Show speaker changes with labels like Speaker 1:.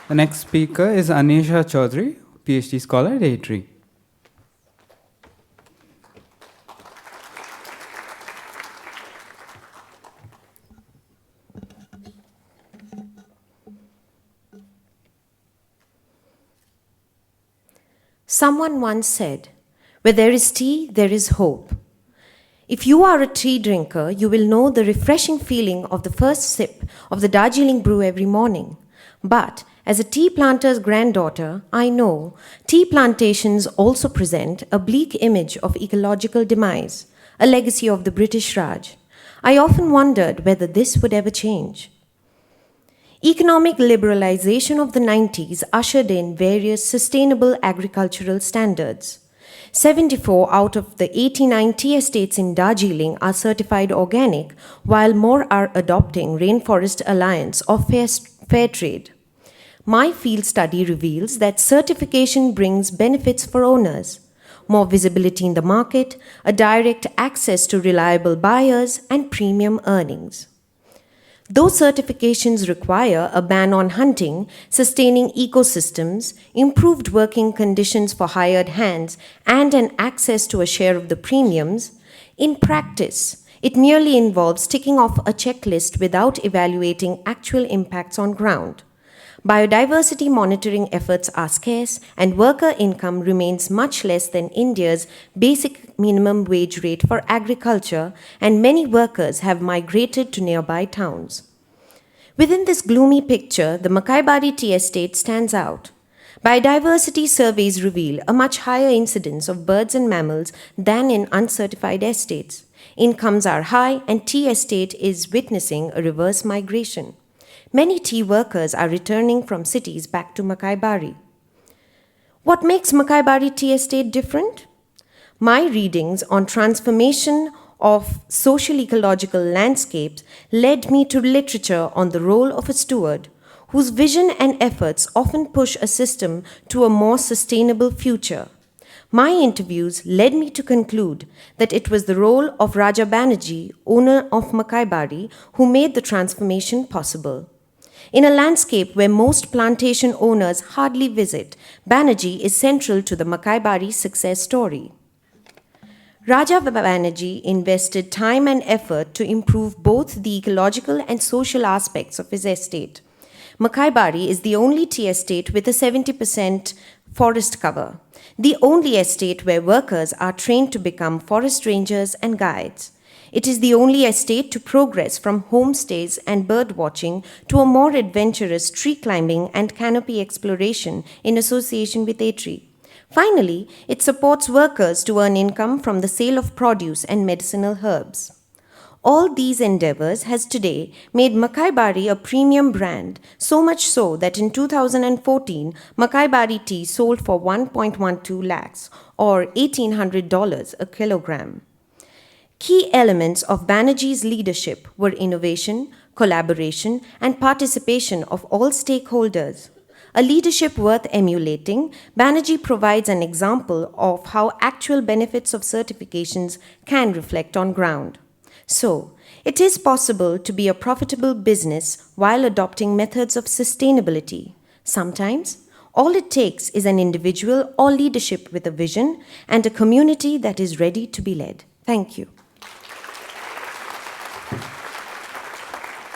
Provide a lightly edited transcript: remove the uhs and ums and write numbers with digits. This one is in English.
Speaker 1: The next speaker is Annesha Chowdhury, PhD scholar at ATRI.
Speaker 2: Someone once said, "Where there is tea, there is hope." If you are a tea drinker, you will know the refreshing feeling of the first sip of the Darjeeling brew every morning. But as a tea planter's granddaughter, I know tea plantations also present a bleak image of ecological demise, a legacy of the British Raj. I often wondered whether this would ever change. Economic liberalization of the 90s ushered in various sustainable agricultural standards. 74 out of the 89 tea estates in Darjeeling are certified organic, while more are adopting Rainforest Alliance or fair trade. My field study reveals that certification brings benefits for owners: more visibility in the market, a direct access to reliable buyers, and premium earnings. Though certifications require a ban on hunting, sustaining ecosystems, improved working conditions for hired hands, and an access to a share of the premiums, in practice, it merely involves ticking off a checklist without evaluating actual impacts on ground. Biodiversity monitoring efforts are scarce, and worker income remains much less than India's basic minimum wage rate for agriculture, and many workers have migrated to nearby towns. Within this gloomy picture, the Makaibari tea estate stands out. Biodiversity surveys reveal a much higher incidence of birds and mammals than in uncertified estates. Incomes are high, and tea estate is witnessing a reverse migration. Many tea workers are returning from cities back to Makaibari. What makes Makaibari tea estate different? My readings on transformation of social ecological landscapes led me to literature on the role of a steward, whose vision and efforts often push a system to a more sustainable future. My interviews led me to conclude that it was the role of Raja Banerjee, owner of Makaibari, who made the transformation possible. In a landscape where most plantation owners hardly visit, Banerjee is central to the Makaibari success story. Raja Banerjee invested time and effort to improve both the ecological and social aspects of his estate. Makaibari is the only tea estate with a 70% forest cover, the only estate where workers are trained to become forest rangers and guides. It is the only estate to progress from homestays and bird watching to a more adventurous tree climbing and canopy exploration in association with ATRI. Finally, it supports workers to earn income from the sale of produce and medicinal herbs. All these endeavors has today made Makaibari a premium brand, so much so that in 2014, Makaibari tea sold for 1.12 lakhs or $1,800 a kilogram. Key elements of Banerjee's leadership were innovation, collaboration, and participation of all stakeholders. A leadership worth emulating, Banerjee provides an example of how actual benefits of certifications can reflect on ground. So, it is possible to be a profitable business while adopting methods of sustainability. Sometimes, all it takes is an individual or leadership with a vision and a community that is ready to be led. Thank you.